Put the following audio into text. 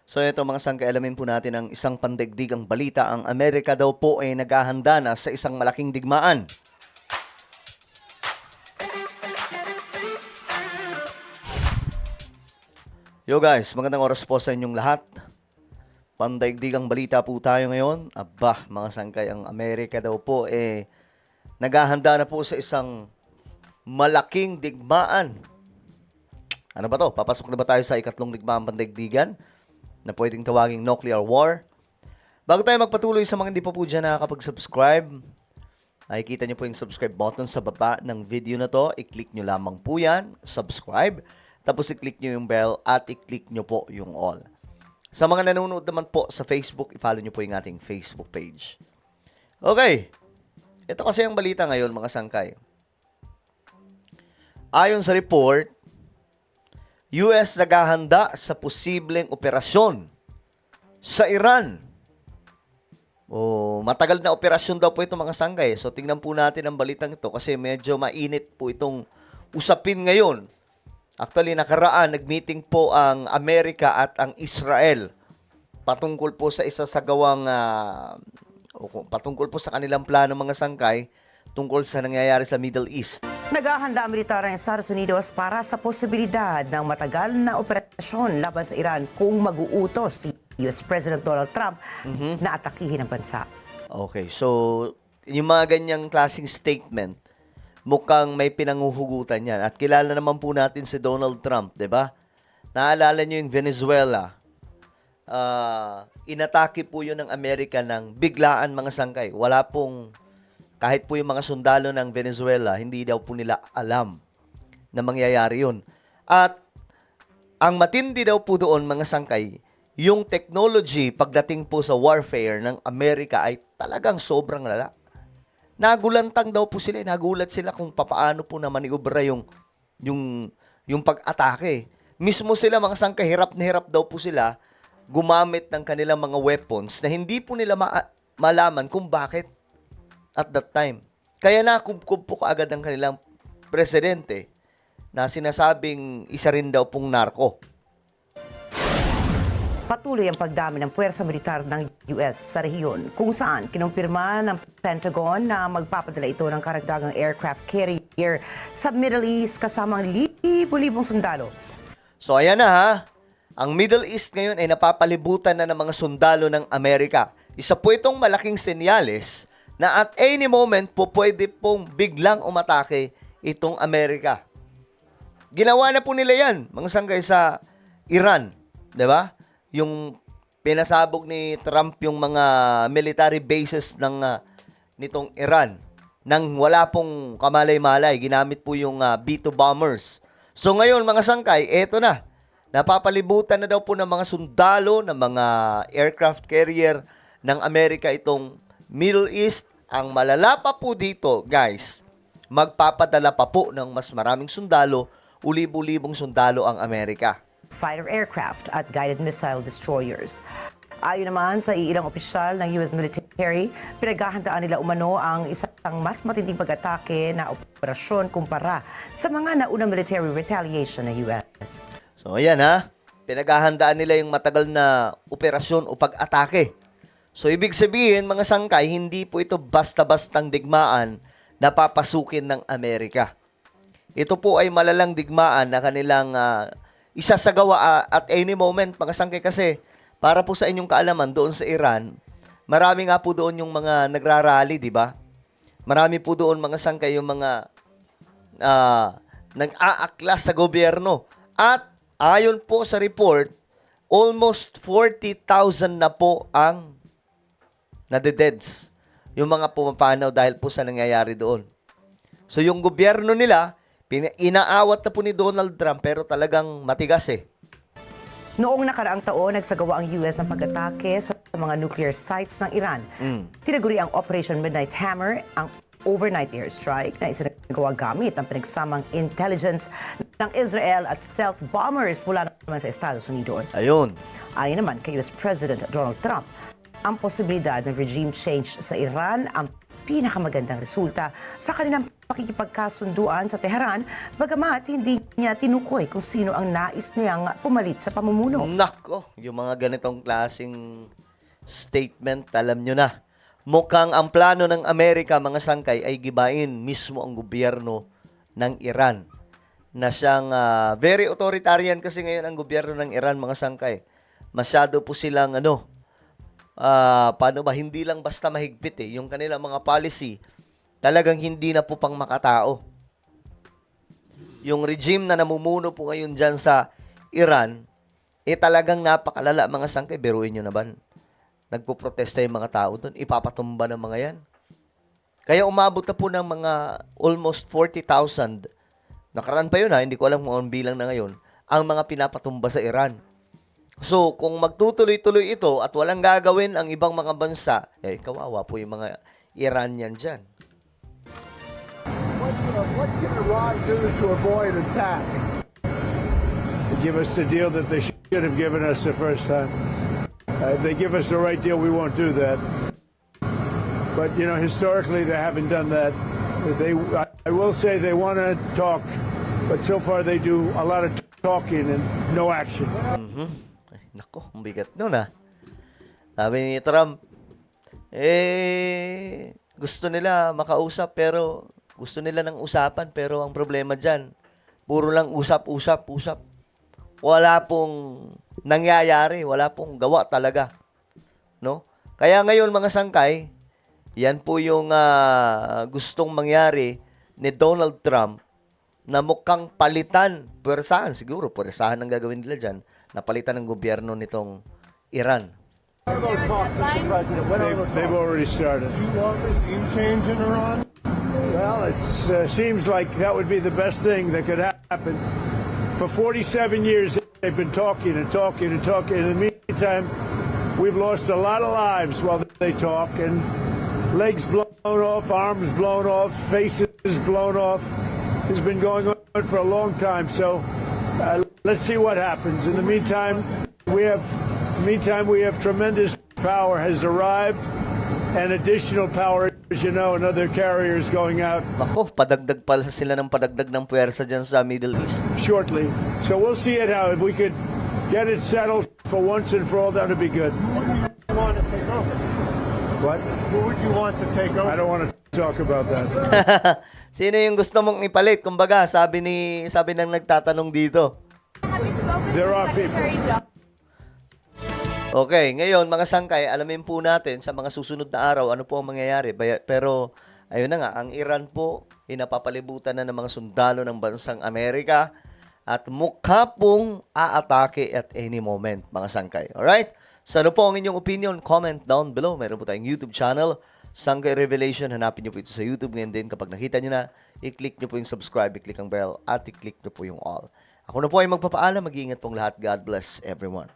So ito mga sangkay, alamin po natin ang isang pandaigdigang balita. Ang Amerika daw po ay naghahanda na sa isang malaking digmaan. Yo guys, magandang oras po sa inyong lahat. Pandaigdigang balita po tayo ngayon. Aba, mga sangkay, ang Amerika daw po naghahanda na po sa isang malaking digmaan. Ano ba to? Papasok na ba tayo sa ikatlong digmaan pandaigdigan na pwedeng tawaging nuclear war? Bago tayo magpatuloy sa mga hindi pa po dyan nakakapag-subscribe, nakikita nyo po yung subscribe button sa baba ng video na to. I-click nyo lamang po yan, subscribe, tapos i-click nyo yung bell at i-click nyo po yung all. Sa mga nanonood naman po sa Facebook, i-follow nyo po yung ating Facebook page. Okay, ito kasi ang balita ngayon mga sangkay. Ayon sa report, US naghahanda sa posibleng operasyon sa Iran. Matagal na operasyon daw po ito mga sanggay. So tingnan po natin ang balitang ito kasi medyo mainit po itong usapin ngayon. Actually, nakaraan, nag-meeting po ang Amerika at ang Israel patungkol po sa patungkol po sa kanilang plano mga sangkay tungkol sa nangyayari sa Middle East. Naghahanda ang militar ng Estados Unidos para sa posibilidad ng matagal na operasyon laban sa Iran kung mag-uutos si US President Donald Trump na atakihin ang bansa. Okay, so yung mga ganyang klaseng statement, mukhang may pinanguhugutan yan. At kilala naman po natin si Donald Trump, di ba? Naalala nyo yung Venezuela. Inatake po yun ng Amerika ng biglaan mga sangkay. Wala pong, kahit po yung mga sundalo ng Venezuela, hindi daw po nila alam na mangyayari yun. At ang matindi daw po doon mga sangkay, yung technology pagdating po sa warfare ng Amerika ay talagang sobrang lala. Nagulantang daw po sila, nagulat sila kung papaano po na maniobra yung pag-atake. Mismo sila mga sangkay, hirap na hirap daw po sila gumamit ng kanilang mga weapons na hindi po nila malaman kung bakit at that time. Kaya nakubkob po kaagad ang kanilang presidente na sinasabing isa rin daw pong narko. Patuloy ang pagdami ng puwersa militar ng US sa rehiyon kung saan kinumpirma ng Pentagon na magpapadala ito ng karagdagang aircraft carrier sa Middle East kasama ang libo-libong sundalo. So ayan na ha, ang Middle East ngayon ay napapalibutan na ng mga sundalo ng Amerika. Isa po itong malaking senyales na at any moment po pwede pong biglang umatake itong Amerika. Ginawa na po nila yan, mga sanggay sa Iran, di ba? Yung pinasabog ni Trump yung mga military bases nitong Iran nang wala pong kamalay-malay, ginamit po yung B-2 bombers. So ngayon mga sangkay, eto na. Napapalibutan na daw po ng mga sundalo, ng mga aircraft carrier ng Amerika itong Middle East. Ang malala pa po dito, guys, magpapadala pa po ng mas maraming sundalo, ulib-ulibong sundalo ang Amerika. Fighter aircraft at guided missile destroyers. Ayon naman sa ilang opisyal ng US military, pinaghahandaan nila umano ang isang mas matinding pag-atake na operasyon kumpara sa mga naunang military retaliation ng US. So ayan ha, pinaghahandaan nila yung matagal na operasyon o pag-atake. So ibig sabihin mga sangkay, hindi po ito basta-bastang digmaan na papasukin ng Amerika. Ito po ay malalang digmaan na kanilang isasagawa at any moment mga sangkay kasi para po sa inyong kaalaman doon sa Iran, marami nga po doon yung mga nagrarally, di ba? Marami po doon mga sangkay yung mga nag-aaklas sa gobyerno. At ayon po sa report, almost 40,000 na po ang nadededs. Yung mga pumapanaw dahil po sa nangyayari doon. So yung gobyerno nila, inaawat na po ni Donald Trump pero talagang matigas eh. Noong nakaraang taon, nagsagawa ang US ng pag-atake sa mga nuclear sites ng Iran. Tinaguri ang Operation Midnight Hammer, ang overnight airstrike na isinagawa gamit ang pinagsamang intelligence ng Israel at stealth bombers mula naman sa Estados Unidos. Ayun. Ayon naman kay US President Donald Trump, ang posibilidad ng regime change sa Iran ang pinakamagandang resulta sa kanilang makikipagkasunduan sa Tehran, bagamat hindi niya tinukoy kung sino ang nais niyang pumalit sa pamumuno. Nako, yung mga ganitong klaseng statement, alam nyo na. Mukhang ang plano ng Amerika, mga sangkay, ay gibain mismo ang gobyerno ng Iran. Na siyang very authoritarian kasi ngayon ang gobyerno ng Iran, mga sangkay. Masyado po silang paano ba, hindi lang basta mahigpit yung kanilang mga policy, talagang hindi na po pang makatao. Yung regime na namumuno po ngayon dyan sa Iran, talagang napakalala, mga sangkay. Biruin nyo na ba? Nagpo-protesta yung mga tao doon, ipapatumba ng mga yan. Kaya umabot na po ng mga almost 40,000. Nakaraan pa yun hindi ko alam kung anong bilang na ngayon, ang mga pinapatumba sa Iran. So, kung magtutuloy-tuloy ito at walang gagawin ang ibang mga bansa, kawawa po yung mga Iranian dyan. What can Iran do to avoid attack? Give us the deal that they should have given us the first time. If they give us the right deal, we won't do that. But, historically, they haven't done that. I will say they want to talk, but so far they do a lot of talking and no action. Ay, nako, ang bigat nun Sabi ni Trump, gusto nila makausap pero gusto nila ng usapan pero ang problema dyan, puro lang usap. Wala pong nangyayari, wala pong gawa talaga. No? Kaya ngayon, mga sangkay, yan po yung gustong mangyari ni Donald Trump na mukhang palitan, puwersahan siguro, puwersahan ang gagawin nila dyan, na palitan ng gobyerno nitong Iran. What are those talks, Mr. President? When are those They've talks? already started. Do you want regime change in Iran? Well, it seems like that would be the best thing that could happen. For 47 years, they've been talking and talking and talking. In the meantime, we've lost a lot of lives while they talk, and legs blown off, arms blown off, faces blown off. It's been going on for a long time. So let's see what happens. In the meantime, we have tremendous power has arrived, and additional power, as you know, another carriers going out Nako, padagdag pala sila ng padagdag ng puwersa dyan sa Middle East. shortly. So we'll see it how if we could get it settled for once and for all, that would be good. Who want to take over? What? Who would you want to take over? I don't want to talk about that. Sino yung gusto mong ipalit? Kumbaga, sabi ng nagtatanong dito. There are people. Okay, ngayon mga sangkay, alamin po natin sa mga susunod na araw ano po ang mangyayari. Pero ayun na nga, ang Iran po napapalibutan na ng mga sundalo ng bansang Amerika at mukha pong aatake at any moment, mga sangkay. Alright? So ano po ang inyong opinion? Comment down below. Meron po tayong YouTube channel, Sangkay Revelation. Hanapin niyo po ito sa YouTube. Ngayon din, kapag nakita niyo na, i-click niyo po yung subscribe, i-click ang bell, at i-click niyo po yung all. Ako na po ay magpapaalam. Mag-iingat pong lahat. God bless everyone.